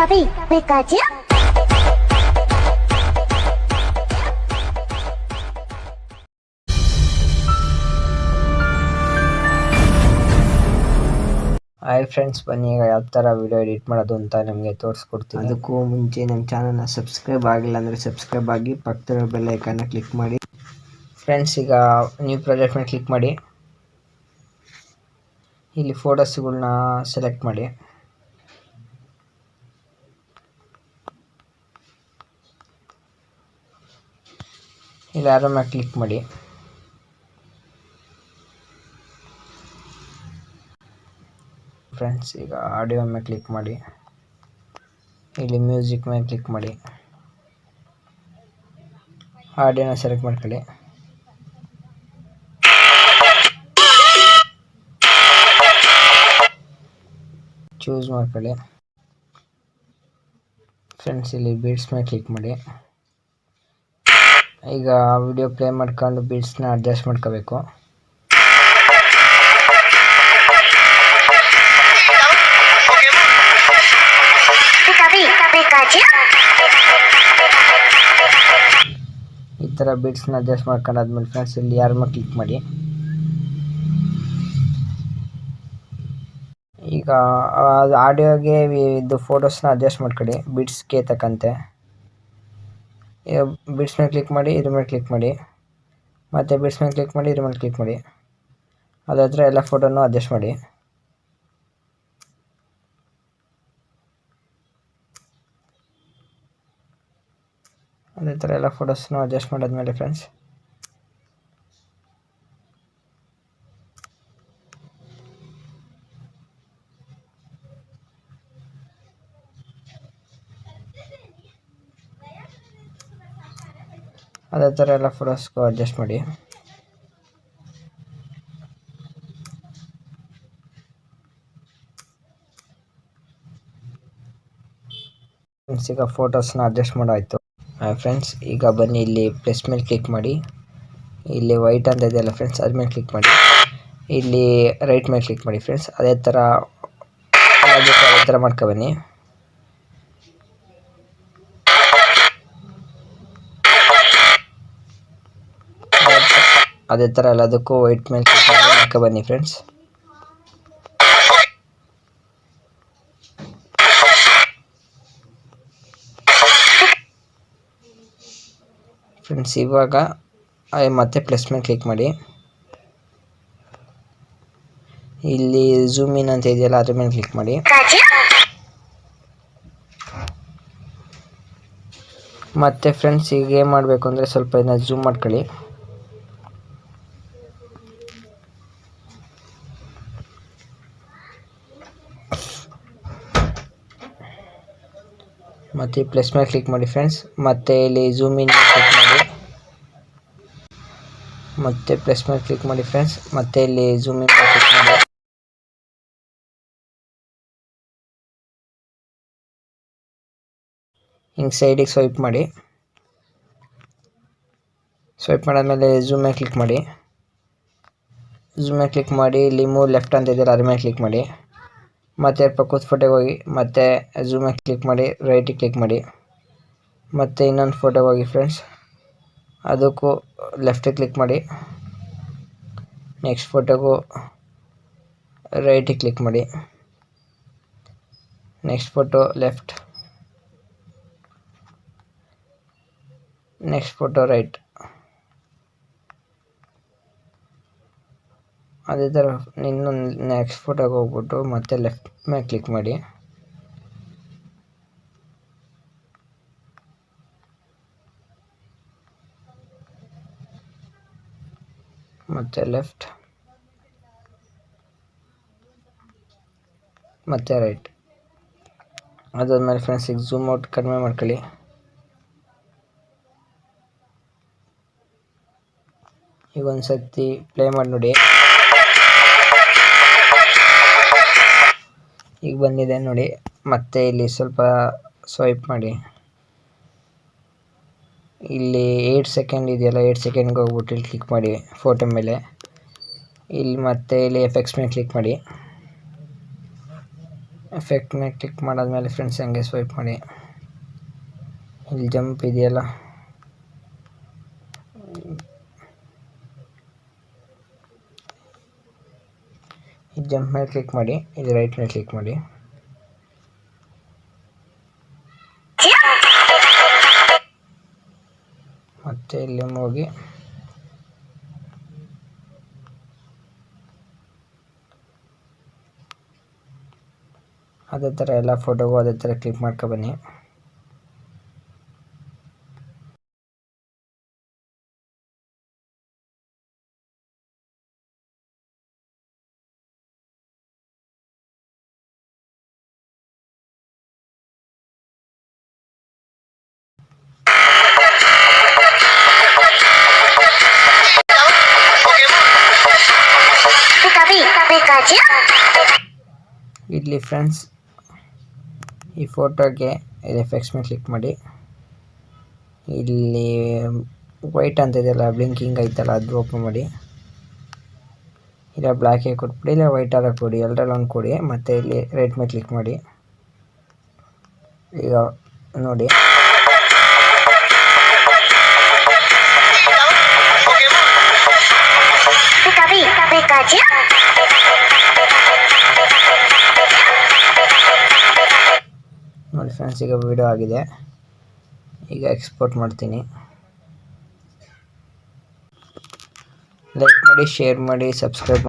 Pikachu, Pikachu. Hi friends, ಬನ್ನಿ ಈಗ ಯಾವ ಥರ ವಿಡಿಯೋ ಎಡಿಟ್ ಮಾಡೋದು ಅಂತ ನಿಮಗೆ ತೋರಿಸ್ಕೊಡ್ತೀನಿ. ಅದಕ್ಕೂ ಮುಂಚೆ ನಮ್ಮ ಚಾನಲ್ನ ಸಬ್ಸ್ಕ್ರೈಬ್ ಆಗಿಲ್ಲ ಅಂದರೆ ಸಬ್ಸ್ಕ್ರೈಬ್ ಆಗಿ, ಪಕ್ಕದ ಬೆಲ್ ಐಕಾನ್ನ ಕ್ಲಿಕ್ ಮಾಡಿ. ಫ್ರೆಂಡ್ಸ್, ಈಗ ನ್ಯೂ ಪ್ರಾಜೆಕ್ಟ್ ಮೇಲೆ ಕ್ಲಿಕ್ ಮಾಡಿ. ಇಲ್ಲಿ ಫೋಟೋಸ್ಗಳನ್ನ ಸೆಲೆಕ್ಟ್ ಮಾಡಿ. ಇಲ್ಲಿ ಆರೋ ಮೇಲೆ ಕ್ಲಿಕ್ ಮಾಡಿ. ಫ್ರೆಂಡ್ಸ್, ಈಗ ಆಡಿಯೋ ಮೇಲೆ ಕ್ಲಿಕ್ ಮಾಡಿ. ಇಲ್ಲಿ ಮ್ಯೂಸಿಕ್ ಮೇಲೆ ಕ್ಲಿಕ್ ಮಾಡಿ. ಆಡಿಯೋನ ಸೆಲೆಕ್ಟ್ ಮಾಡ್ಕೊಳ್ಳಿ. ಚೂಸ್ ಮಾಡ್ಕೊಳ್ಳಿ. ಫ್ರೆಂಡ್ಸ್, ಇಲ್ಲಿ ಬೀಟ್ಸ್ ಮೇಲೆ ಕ್ಲಿಕ್ ಮಾಡಿ. ಈಗ ವಿಡಿಯೋ ಪ್ಲೇ ಮಾಡ್ಕೊಂಡು ಬೀಟ್ಸ್ನ ಅಡ್ಜಸ್ಟ್ ಮಾಡ್ಕೋಬೇಕು. ಈ ಥರ ಬೀಟ್ಸ್ನ ಅಡ್ಜಸ್ಟ್ ಮಾಡ್ಕೊಂಡಾದ್ಮೇಲೆ ಫ್ರೆಂಡ್ಸ್, ಇಲ್ಲಿ ಯಾರ ಮೇಲೆ ಕ್ಲಿಕ್ ಮಾಡಿ. ಈಗ ಆಡಿಯೋಗೆ ಇದು ಫೋಟೋಸ್ನ ಅಡ್ಜಸ್ಟ್ ಮಾಡ್ಕೊಳ್ಳಿ ಬೀಟ್ಸ್ಗೆ ತಕ್ಕಂತೆ. ಬೀಟ್ಸ್ ಮೇಲೆ ಕ್ಲಿಕ್ ಮಾಡಿ, ಇದ್ರ ಮೇಲೆ ಕ್ಲಿಕ್ ಮಾಡಿ, ಮತ್ತು ಬೀಟ್ಸ್ ಮೇಲೆ ಕ್ಲಿಕ್ ಮಾಡಿ, ಇದ್ರ ಮೇಲೆ ಕ್ಲಿಕ್ ಮಾಡಿ. ಅದ್ರ ಹತ್ರ ಎಲ್ಲ ಫೋಟೋನು ಅಡ್ಜಸ್ಟ್ ಮಾಡಿ. ಅದೇ ಥರ ಎಲ್ಲ ಫೋಟೋಸ್ನು ಅಡ್ಜಸ್ಟ್ ಮಾಡಾದ್ಮೇಲೆ ಫ್ರೆಂಡ್ಸ್, ಅದೇ ಥರ ಎಲ್ಲ ಫೋಟೋಸ್ಗೂ ಅಡ್ಜಸ್ಟ್ ಮಾಡಿ. ಫ್ರೆಂಡ್ಸ್, ಈಗ ಫೋಟೋಸ್ನ ಅಡ್ಜಸ್ಟ್ ಮಾಡಾಯಿತು. ಫ್ರೆಂಡ್ಸ್, ಈಗ ಬನ್ನಿ ಇಲ್ಲಿ ಪ್ಲಸ್ ಮೇಲೆ ಕ್ಲಿಕ್ ಮಾಡಿ. ಇಲ್ಲಿ ವೈಟ್ ಅಂತ ಇದೆಯಲ್ಲ ಫ್ರೆಂಡ್ಸ್, ಅದ್ರ ಮೇಲೆ ಕ್ಲಿಕ್ ಮಾಡಿ. ಇಲ್ಲಿ ರೈಟ್ ಮೇಲೆ ಕ್ಲಿಕ್ ಮಾಡಿ. ಫ್ರೆಂಡ್ಸ್, ಅದೇ ಥರ ಮಾಡ್ಕೊಬನ್ನಿ. ಅದೇ ಥರ ಎಲ್ಲದಕ್ಕೂ ವೈಟ್ ಮೇಲೆ ಕ್ಲಿಕ್ ಮಾಡಿ ಮಾಡ್ಕೊಬನ್ನಿ ಫ್ರೆಂಡ್ಸ್. ಫ್ರೆಂಡ್ಸ್, ಇವಾಗ ಮತ್ತೆ ಪ್ಲಸ್ ಮೇಲೆ ಕ್ಲಿಕ್ ಮಾಡಿ. ಇಲ್ಲಿ ಝೂಮ್ ಇನ್ ಅಂತ ಇದೆಯಲ್ಲ ಅದ್ರ ಮೇಲೆ ಕ್ಲಿಕ್ ಮಾಡಿ. ಮತ್ತೆ ಫ್ರೆಂಡ್ಸ್, ಈಗ ಏನು ಮಾಡಬೇಕು ಅಂದರೆ ಸ್ವಲ್ಪ ಇದನ್ನ ಝೂಮ್ ಮಾಡ್ಕೊಳ್ಳಿ. ಮತ್ತು ಪ್ಲಸ್ ಮೇಲೆ ಕ್ಲಿಕ್ ಮಾಡಿ ಫ್ರೆಂಡ್ಸ್. ಮತ್ತೆ ಇಲ್ಲಿ ಝೂಮ್ ಇನ್ ಕ್ಲಿಕ್ ಮಾಡಿ. ಮತ್ತೆ ಪ್ಲಸ್ ಮೇಲೆ ಕ್ಲಿಕ್ ಮಾಡಿ ಫ್ರೆಂಡ್ಸ್. ಮತ್ತೆ ಇಲ್ಲಿ ಝೂಮ್ ಇನ್ ಕ್ಲಿಕ್ ಮಾಡಿ. ಹಿಂಗೆ ಸೈಡಿಗೆ ಸ್ವೈಪ್ ಮಾಡಿ. ಸ್ವೈಪ್ ಮಾಡಾದ್ಮೇಲೆ ಝೂಮ್ ಮೇಲೆ ಕ್ಲಿಕ್ ಮಾಡಿ. ಝೂಮ್ ಮೇಲೆ ಕ್ಲಿಕ್ ಮಾಡಿ ಇಲ್ಲಿ ಮೂವ್ ಲೆಫ್ಟ್ ಅಂತ ಇದೆಯಲ್ಲ ಅದ್ರ ಮೇಲೆ ಕ್ಲಿಕ್ ಮಾಡಿ. ಮತ್ತು ಪಕ್ಕದ ಫೋಟೋಗೆ ಹೋಗಿ ಮತ್ತೆ ಝೂಮ್ ಮೇಲೆ ಕ್ಲಿಕ್ ಮಾಡಿ, ರೈಟಿಗೆ ಕ್ಲಿಕ್ ಮಾಡಿ. ಮತ್ತು ಇನ್ನೊಂದು ಫೋಟೋಗೆ ಹೋಗಿ ಫ್ರೆಂಡ್ಸ್, ಅದಕ್ಕೂ ಲೆಫ್ಟಿಗೆ ಕ್ಲಿಕ್ ಮಾಡಿ. ನೆಕ್ಸ್ಟ್ ಫೋಟೋಗೂ ರೈಟಿಗೆ ಕ್ಲಿಕ್ ಮಾಡಿ. Next photo left, next photo right. ಅದೇ ಥರ ಇನ್ನೊಂದು ನೆಕ್ಸ್ಟ್ ಫೋಟೋಗೆ ಹೋಗ್ಬಿಟ್ಟು ಮತ್ತೆ ಲೆಫ್ಟ್ ಮೇಲೆ ಕ್ಲಿಕ್ ಮಾಡಿ. ಮತ್ತೆ ಲೆಫ್ಟ್, ಮತ್ತೆ ರೈಟ್. ಅದಾದ್ಮೇಲೆ ಫ್ರೆಂಡ್ಸ್, ಈಗ ಝೂಮ್ ಔಟ್ ಕಡಿಮೆ ಮಾಡ್ಕೊಳ್ಳಿ. ಈಗ ಒಂದು ಸರ್ತಿ ಪ್ಲೇ ಮಾಡಿ ನೋಡಿ. ಈಗ ಬಂದಿದೆ ನೋಡಿ. ಮತ್ತೆ ಇಲ್ಲಿ ಸ್ವಲ್ಪ ಸ್ವೈಪ್ ಮಾಡಿ. ಇಲ್ಲಿ 8 ಸೆಕೆಂಡ್ ಇದೆಯಲ್ಲ, 8 ಸೆಕೆಂಡ್ಗೆ ಹೋಗ್ಬಿಟ್ಟು ಇಲ್ಲಿ ಕ್ಲಿಕ್ ಮಾಡಿ ಫೋಟೋ ಮೇಲೆ. ಇಲ್ಲಿ ಮತ್ತೆ ಇಲ್ಲಿ ಎಫೆಕ್ಟ್ಸ್ ಮೇಲೆ ಕ್ಲಿಕ್ ಮಾಡಿ. ಎಫೆಕ್ಟ್ ಮೇಲೆ ಕ್ಲಿಕ್ ಮಾಡಾದ್ಮೇಲೆ ಫ್ರೆಂಡ್ಸ್ ಹಂಗೆ ಸ್ವೈಪ್ ಮಾಡಿ, ಇಲ್ಲಿ ಜಂಪ್ ಇದೆಯಲ್ಲ ಈ ಜಂಪ್ ಮೇಲೆ ಕ್ಲಿಕ್ ಮಾಡಿ, ಇದು ರೈಟ್ ಮೇಲೆ ಕ್ಲಿಕ್ ಮಾಡಿ. ಮತ್ತೆ ಇಲ್ಲಿ ಹೋಗಿ ಅದೇ ಥರ ಎಲ್ಲ ಫೋಟೋಗೂ ಅದೇ ಥರ ಕ್ಲಿಕ್ ಮಾಡ್ಕೊಬನ್ನಿ. ಇಲ್ಲಿ ಫ್ರೆಂಡ್ಸ್ ಈ ಫೋಟೋಗೆ ಇದು ಎಫೆಕ್ಟ್ಸ್ ಮೇಲೆ ಕ್ಲಿಕ್ ಮಾಡಿ, ಇಲ್ಲಿ ವೈಟ್ ಅಂತ ಇದೆಯಲ್ಲ ಬ್ಲಿಂಕಿಂಗ್ ಐತಲ್ಲ ಅದು ಓಪನ್ ಮಾಡಿ, ಇಲ್ಲ ಬ್ಲ್ಯಾಕ್ ಕೊಟ್ಬಿಡಿ, ಇಲ್ಲ ವೈಟ್ ಆದ ಕೊಡಿ, ಎಲ್ಲರಲ್ಲಿ ಒಂದು ಕೊಡಿ. ಮತ್ತು ಇಲ್ಲಿ ರೈಟ್ ಮೇಲೆ ಕ್ಲಿಕ್ ಮಾಡಿ. ಈಗ ನೋಡಿ ನೋಡಿ ಫ್ರೆಂಡ್ಸ್, ಈಗ ವಿಡಿಯೋ ಆಗಿದೆ. ಈಗ ಎಕ್ಸ್ಪೋರ್ಟ್ ಮಾಡ್ತೀನಿ. ಲೈಕ್ ಮಾಡಿ, ಶೇರ್ ಮಾಡಿ, ಸಬ್ಸ್ಕ್ರೈಬ್